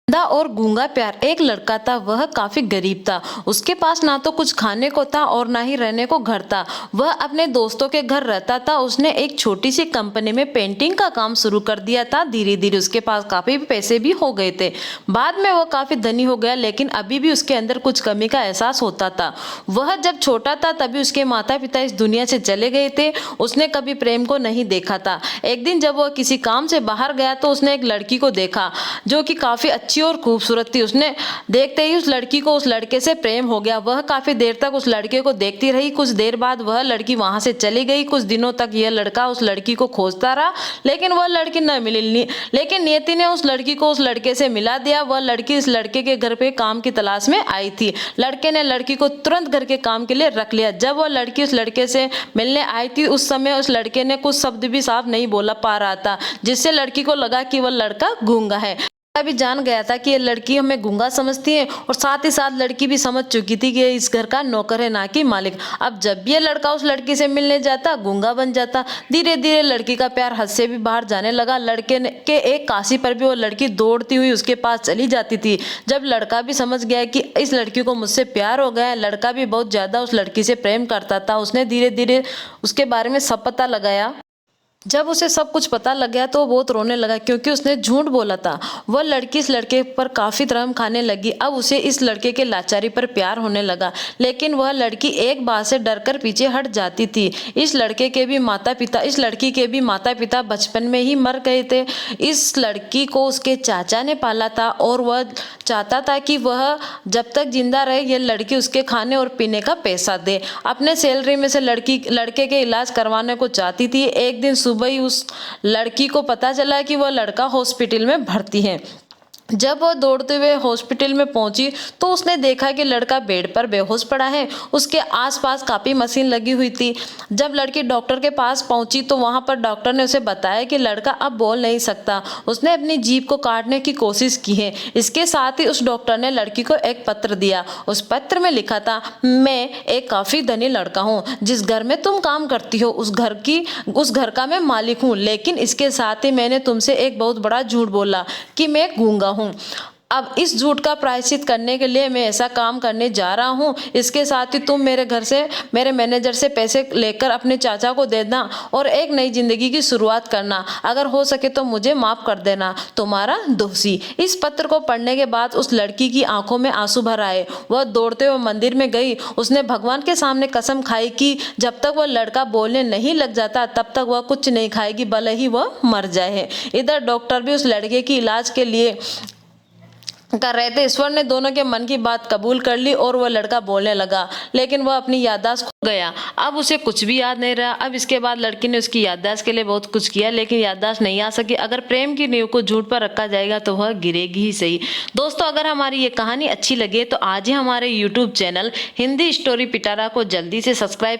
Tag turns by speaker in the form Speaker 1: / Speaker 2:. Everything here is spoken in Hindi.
Speaker 1: अंधा और गूंगा प्यार। एक लड़का था, वह काफी गरीब था। उसके पास ना तो कुछ खाने को था और ना ही रहने को घर था। वह अपने दोस्तों के घर रहता था। उसने एक छोटी सी कंपनी में पेंटिंग का काम शुरू कर दिया था। धीरे धीरे उसके पास काफी पैसे भी हो गए थे। बाद में वह काफी धनी हो गया, लेकिन अभी भी उसके अंदर कुछ कमी का एहसास होता था। वह जब छोटा था तभी उसके माता पिता इस दुनिया से चले गए थे। उसने कभी प्रेम को नहीं देखा था। एक दिन जब वह किसी काम से बाहर गया तो उसने एक लड़की को देखा जो कि काफी अच्छी और खूबसूरत थी। उसने देखते ही उस लड़की को उस लड़के से प्रेम हो गया। वह काफी देर तक उस लड़के को देखती रही। कुछ देर बाद वह लड़की वहां से चली गई। कुछ दिनों तक यह लड़का उस लड़की को खोजता रहा, लेकिन वह लड़की न मिली। लेकिन नियति ने उस लड़की को उस लड़के से मिला दिया। वह लड़की इस लड़के के घर पे काम की तलाश में आई थी। लड़के ने लड़की को तुरंत घर के काम के लिए रख लिया। जब वह लड़की उस लड़के से मिलने आई थी, उस समय उस लड़के ने कुछ शब्द भी साफ नहीं बोला पा रहा था, जिससे लड़की को लगा कि वह लड़का गूंगा है। भी जान गया था कि ये लड़की हमें गूंगा समझती है, और साथ ही साथ लड़की भी समझ चुकी थी कि इस घर का नौकर है, ना कि मालिक। अब जब भी ये लड़का उस लड़की से मिलने जाता, गूंगा बन जाता। धीरे धीरे लड़की का प्यार हद से भी बाहर जाने लगा। लड़के के एक काशी पर भी वो लड़की दौड़ती हुई उसके पास चली जाती थी। जब लड़का भी समझ गया कि इस लड़की को मुझसे प्यार हो गया है, लड़का भी बहुत ज्यादा उस लड़की से प्रेम करता था। उसने धीरे धीरे उसके बारे में सब पता लगाया। जब उसे सब कुछ पता लग गया तो वो बहुत रोने लगा, क्योंकि उसने झूठ बोला था। वह लड़की इस लड़के पर काफी रहम खाने लगी। अब उसे इस लड़के के लाचारी पर प्यार होने लगा, लेकिन वह लड़की एक बात से डरकर पीछे हट जाती थी। इस लड़की के भी माता पिता बचपन में ही मर गए थे। इस लड़की को उसके चाचा ने पाला था, और वह चाहता था कि वह जब तक जिंदा रहे ये लड़की उसके खाने और पीने का पैसा दे। अपने सैलरी में से लड़के के इलाज करवाने को चाहती थी। एक दिन सुबह ही उस लड़की को पता चला कि वह लड़का हॉस्पिटल में भर्ती है। जब वह दौड़ते हुए हॉस्पिटल में पहुंची तो उसने देखा कि लड़का बेड पर बेहोश पड़ा है। उसके आसपास काफी मशीन लगी हुई थी। जब लड़की डॉक्टर के पास पहुंची तो वहां पर डॉक्टर ने उसे बताया कि लड़का अब बोल नहीं सकता। उसने अपनी जीभ को काटने की कोशिश की है। इसके साथ ही उस डॉक्टर ने लड़की को एक पत्र दिया। उस पत्र में लिखा था, मैं एक काफी धनी लड़का हूँ। जिस घर में तुम काम करती हो उस घर का मैं मालिक हूँ, लेकिन इसके साथ ही मैंने तुमसे एक बहुत बड़ा झूठ बोला कि मैं गूंगा हूँ। अब इस झूठ का प्रायश्चित करने के लिए मैं ऐसा काम करने जा रहा हूँ। इसके साथ ही तुम मेरे मैनेजर से पैसे लेकर अपने चाचा को दे देना और एक नई जिंदगी की शुरुआत करना। अगर हो सके तो मुझे माफ कर देना, तुम्हारा दोषी। इस पत्र को पढ़ने के बाद उस लड़की की आंखों में आंसू भर आए। वह दौड़ते हुए मंदिर में गई। उसने भगवान के सामने कसम खाई कि जब तक वह लड़का बोलने नहीं लग जाता तब तक वह कुछ नहीं खाएगी, भले ही वह मर जाए। इधर डॉक्टर भी उस लड़के की इलाज के लिए कर रहे थे। ईश्वर ने दोनों के मन की बात कबूल कर ली और वह लड़का बोलने लगा, लेकिन वह अपनी याददाश्त खो गया। अब उसे कुछ भी याद नहीं रहा। अब इसके बाद लड़की ने उसकी याददाश्त के लिए बहुत कुछ किया, लेकिन याददाश्त नहीं आ सकी। अगर प्रेम की नींव को झूठ पर रखा जाएगा तो वह गिरेगी ही सही। दोस्तों, अगर हमारी ये कहानी अच्छी लगे तो आज ही हमारे यूट्यूब चैनल हिंदी स्टोरी पिटारा को जल्दी से सब्सक्राइब